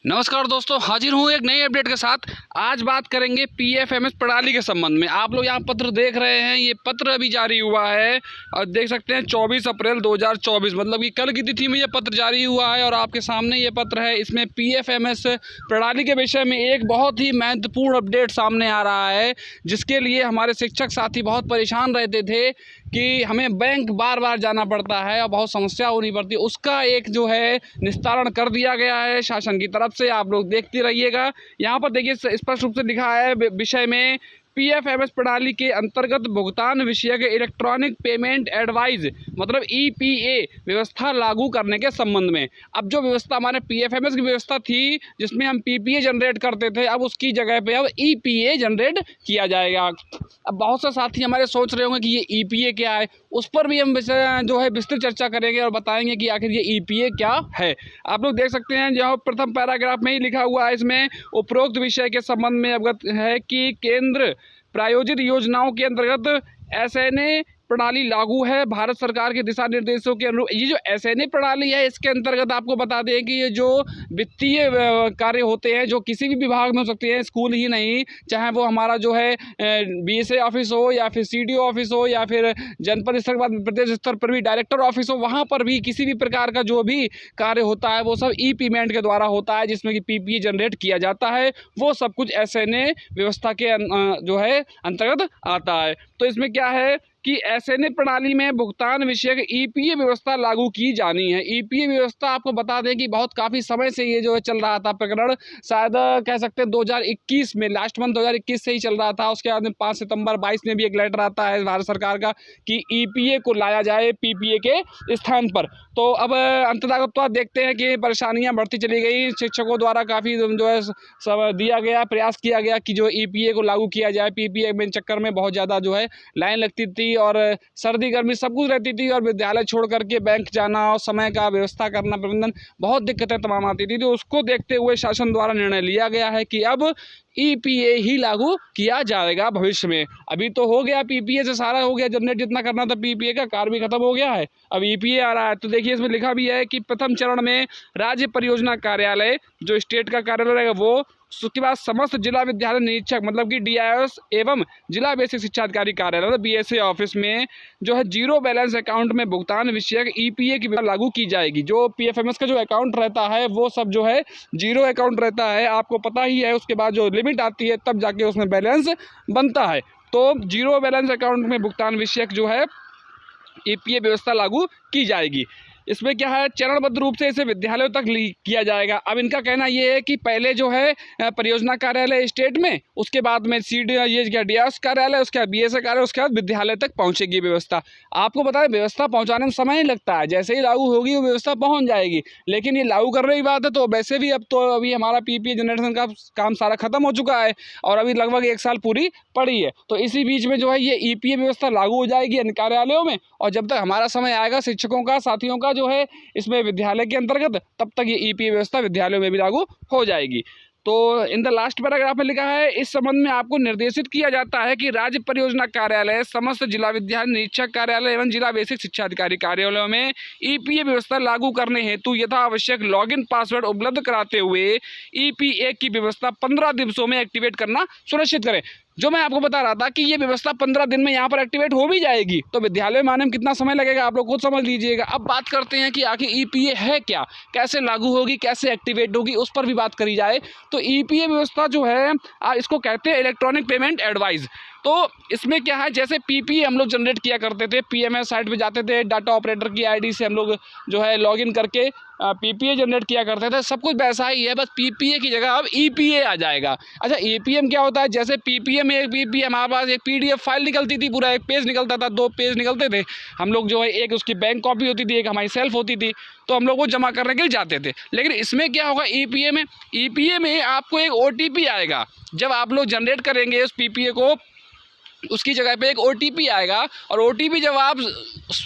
नमस्कार दोस्तों, हाजिर हूँ एक नई अपडेट के साथ। आज बात करेंगे पीएफएमएस प्रणाली के संबंध में। आप लोग यहाँ पत्र देख रहे हैं, ये पत्र अभी जारी हुआ है और देख सकते हैं 24 अप्रैल 2024, मतलब कि कल की तिथि में ये पत्र जारी हुआ है और आपके सामने ये पत्र है। इसमें पीएफएमएस प्रणाली के विषय में एक बहुत ही महत्वपूर्ण अपडेट सामने आ रहा है, जिसके लिए हमारे शिक्षक साथी बहुत परेशान रहते थे कि हमें बैंक बार बार जाना पड़ता है और बहुत समस्या होनी पड़ती है। उसका एक जो है निस्तारण कर दिया गया है शासन की तरफ से। आप लोग देखते रहिएगा। यहाँ पर देखिए स्पष्ट रूप से लिखा है विषय में पीएफएमएस प्रणाली के अंतर्गत भुगतान विषयक इलेक्ट्रॉनिक पेमेंट एडवाइस मतलब ईपीए व्यवस्था लागू करने के संबंध में। अब जो व्यवस्था हमारे पीएफएमएस की व्यवस्था थी जिसमें हम पीपीए जनरेट करते थे, अब उसकी जगह पे अब ईपीए जनरेट किया जाएगा। अब बहुत से साथी हमारे सोच रहे होंगे कि ये ईपीए क्या है, उस पर भी हम जो है विस्तृत चर्चा करेंगे और बताएंगे कि आखिर ये ईपीए क्या है। आप लोग देख सकते हैं जो प्रथम पैराग्राफ में ही लिखा हुआ है, इसमें उपरोक्त विषय के संबंध में अवगत है कि केंद्र प्रायोजित योजनाओं के अंतर्गत एसएनए प्रणाली लागू है भारत सरकार के दिशा निर्देशों के अनुरूप। ये जो एसएनए प्रणाली है, इसके अंतर्गत आपको बता दें कि ये जो वित्तीय कार्य होते हैं जो किसी भी विभाग में हो सकते हैं, स्कूल ही नहीं, चाहे वो हमारा जो है बीएसए ऑफिस हो या फिर सीडीओ ऑफिस हो या फिर जनपद स्तर के बाद प्रदेश स्तर पर भी डायरेक्टर ऑफिस हो, वहाँ पर भी किसी भी प्रकार का जो भी कार्य होता है वो सब ई पेमेंट के द्वारा होता है, जिसमें कि पीपीए जनरेट किया जाता है। वो सब कुछ एसएनए व्यवस्था के जो है अंतर्गत आता है। तो इसमें क्या है कि एसएनए प्रणाली में भुगतान विषयक ईपीए व्यवस्था लागू की जानी है। ईपीए व्यवस्था आपको बता दें कि बहुत काफ़ी समय से ये जो है चल रहा था प्रकरण, शायद कह सकते हैं 2021 में, लास्ट मंथ 2021 से ही चल रहा था। उसके बाद में 5 सितंबर 22 में भी एक लेटर आता है भारत सरकार का कि ईपीए को लाया जाए पीपीए के स्थान पर। तो अब अंततः तो देखते हैं कि परेशानियाँ बढ़ती चली गई। शिक्षकों द्वारा काफ़ी जो है सब दिया गया, प्रयास किया गया कि जो ईपीए को लागू किया जाए। पीपीए में चक्कर में बहुत ज़्यादा जो है लाइन लगती थी और सर्दी गर्मी सब कुछ रहती थी और विद्यालय छोड़ करके बैंक जाना और समय का व्यवस्था करना, प्रबंधन, बहुत दिक्कतें तमाम आती थी। तो उसको देखते हुए शासन द्वारा निर्णय लिया गया है कि अब ईपीए ही लागू किया जाएगा भविष्य में। अभी तो हो गया, पीपीए से सारा हो गया, जनरेट जितना करना था पीपीए का कार्य भी खत्म हो गया है, अब ईपीए आ रहा है। तो देखिए इसमें लिखा भी है कि प्रथम चरण में राज्य परियोजना कार्यालय जो स्टेट का कार्यालय रहेगा वो, उसके बाद समस्त जिला विद्यालय निरीक्षक मतलब कि डीआईओएस एवं जिला बेसिक शिक्षा अधिकारी कार्यालय मतलब बीएसए ऑफिस में जो है जीरो बैलेंस अकाउंट में भुगतान विषयक ईपीए की लागू की जाएगी। जो पीएफएमएस का जो अकाउंट रहता है वो सब जो है जीरो अकाउंट रहता है, आपको पता ही है। उसके बाद जो लिमिट आती है तब जाके उसमें बैलेंस बनता है। तो जीरो बैलेंस अकाउंट में भुगतान विषयक जो है ईपीए व्यवस्था लागू की जाएगी। इसमें क्या है, चरणबद्ध रूप से इसे विद्यालयों तक किया जाएगा। अब इनका कहना ये है कि पहले जो है परियोजना कार्यालय स्टेट में, उसके बाद में ये डीआईओएस कार्यालय, उसके बाद बीएसए कार्यालय, उसके बाद विद्यालय तक पहुंचेगी व्यवस्था। आपको बताएं व्यवस्था पहुंचाने में समय नहीं लगता है, जैसे ही लागू होगी वो व्यवस्था पहुंच जाएगी। लेकिन ये लागू करने की बात है तो वैसे भी अभी हमारा पीपीए जनरेशन का काम सारा खत्म हो चुका है और अभी लगभग 1 साल पूरी पड़ी है। तो इसी बीच में जो है ये ईपीए व्यवस्था लागू हो जाएगी अन्य कार्यालयों में, और जब तक हमारा समय आएगा शिक्षकों का, साथियों का जो है इसमें विद्यालय के अंतर्गत, तब तक ये ईपीए व्यवस्था विद्यालयों में भी लागू हो जाएगी। तो इन द लास्ट पैराग्राफ में लिखा है, इस संबंध में आपको निर्देशित किया जाता है कि राज्य परियोजना कार्यालय, समस्त जिला विद्यालय निरीक्षक कार्यालय एवं जिला बेसिक शिक्षा अधिकारी कार्यालयों में ईपीए व्यवस्था लागू करने हेतु यथा आवश्यक लॉगिन पासवर्ड उपलब्ध कराते हुए ईपीए की व्यवस्था 15 दिवसों में एक्टिवेट करना सुनिश्चित करें। जो मैं आपको बता रहा था कि ये व्यवस्था 15 दिन में यहाँ पर एक्टिवेट हो भी जाएगी, तो विद्यालय में आने में कितना समय लगेगा आप लोग खुद समझ लीजिएगा। अब बात करते हैं कि आखिर ईपीए है क्या, कैसे लागू होगी, कैसे एक्टिवेट होगी, उस पर भी बात करी जाए। तो ईपीए व्यवस्था जो है इसको कहते हैं इलेक्ट्रॉनिक पेमेंट एडवाइस। तो इसमें क्या है, जैसे पीपीए हम लोग जनरेट किया करते थे, पीएमएस साइट पे जाते थे, डाटा ऑपरेटर की आईडी से हम लोग जो है लॉगिन करके पीपीए जनरेट किया करते थे, सब कुछ वैसा ही है, बस पीपीए की जगह अब ईपीए आ जाएगा। अच्छा, ईपीएम क्या होता है, जैसे पीपीए में एक पीपीए हमारे पास एक पीडीएफ फाइल निकलती थी, पूरा एक पेज निकलता था, 2 पेज निकलते थे, हम लोग जो है एक उसकी बैंक कॉपी होती थी, एक हमारी सेल्फ होती थी, तो हम लोग वो जमा करने के लिए जाते थे। लेकिन इसमें क्या होगा, ईपीए में आपको एक ओटीपी आएगा। जब आप लोग जनरेट करेंगे उस पीपीए को, उसकी जगह पे एक ओटीपी आएगा और ओटीपी जब आप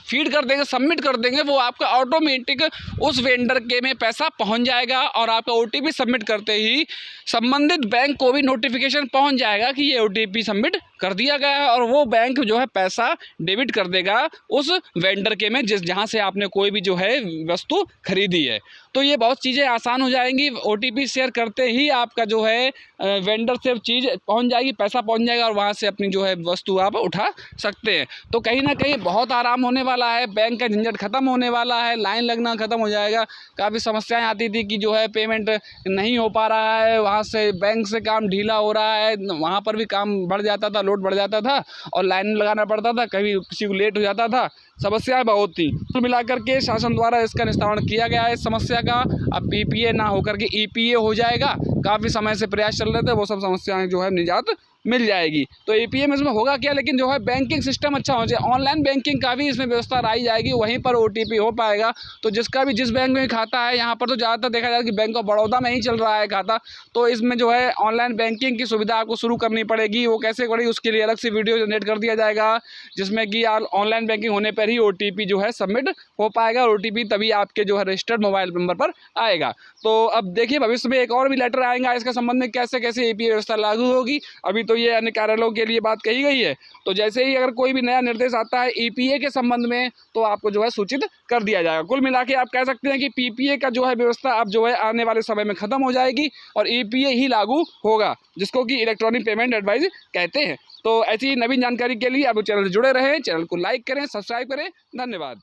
फीड कर देंगे, सबमिट कर देंगे, वो आपका ऑटोमेटिक उस वेंडर के में पैसा पहुंच जाएगा और आपका ओटीपी सबमिट करते ही संबंधित बैंक को भी नोटिफिकेशन पहुंच जाएगा कि ये ओटीपी सबमिट कर दिया गया है और वो बैंक जो है पैसा डेबिट कर देगा उस वेंडर के में जहाँ से आपने कोई भी जो है वस्तु खरीदी है। तो ये बहुत चीज़ें आसान हो जाएंगी। OTP शेयर करते ही आपका जो है वेंडर से चीज़ पहुंच जाएगी, पैसा पहुंच जाएगा और वहां से अपनी जो है वस्तु आप उठा सकते हैं। तो कहीं ना कहीं बहुत आराम होने वाला है, बैंक का झंझट खत्म होने वाला है, लाइन लगना खत्म हो जाएगा। काफ़ी समस्याएं आती थी कि जो है पेमेंट नहीं हो पा रहा है, वहाँ से बैंक से काम ढीला हो रहा है, वहाँ पर भी काम बढ़ जाता था, लोड बढ़ जाता था और लाइन लगाना पड़ता था, कभी किसी को लेट हो जाता था, समस्याएं बहुत थी। कुल मिलाकर के शासन द्वारा इसका निस्तारण किया गया है इस समस्या का। अब PPA ना होकर के EPA हो जाएगा। काफ़ी समय से प्रयास चल रहे थे, वो सब समस्याएं जो है निजात मिल जाएगी। तो EPA में इसमें होगा क्या, लेकिन जो है बैंकिंग सिस्टम अच्छा हो जाए, ऑनलाइन बैंकिंग का भी इसमें व्यवस्था लाई जाएगी, वहीं पर OTP हो पाएगा। तो जिसका भी जिस बैंक में खाता है, यहाँ पर तो ज़्यादातर देखा जाए कि बैंक ऑफ बड़ौदा में ही चल रहा है खाता, तो इसमें जो है ऑनलाइन बैंकिंग की सुविधा आपको शुरू करनी पड़ेगी। वो कैसे करेगी उसके लिए अलग से वीडियो जनरेट कर दिया जाएगा, जिसमें कि ऑनलाइन बैंकिंग होने पर ही OTP जो है सबमिट हो पाएगा और OTP तभी आपके जो है रजिस्टर्ड मोबाइल नंबर पर आएगा। तो अब देखिए भविष्य में एक और भी लेटर आएगा इसके संबंध में, कैसे कैसे EPA व्यवस्था लागू होगी। अभी तो ये अन्य कार्यालयों के लिए बात कही गई है, तो जैसे ही अगर कोई भी नया निर्देश आता है EPA के संबंध में तो आपको जो है सूचित कर दिया जाएगा। कुल मिला के आप कह सकते हैं कि PPA का जो है व्यवस्था अब जो है आने वाले समय में खत्म हो जाएगी और EPA ही लागू होगा, जिसको कि इलेक्ट्रॉनिक पेमेंट एडवाइस कहते हैं। तो ऐसी नवीन जानकारी के लिए आप चैनल से जुड़े रहें, चैनल को लाइक करें, सब्सक्राइब करें। धन्यवाद।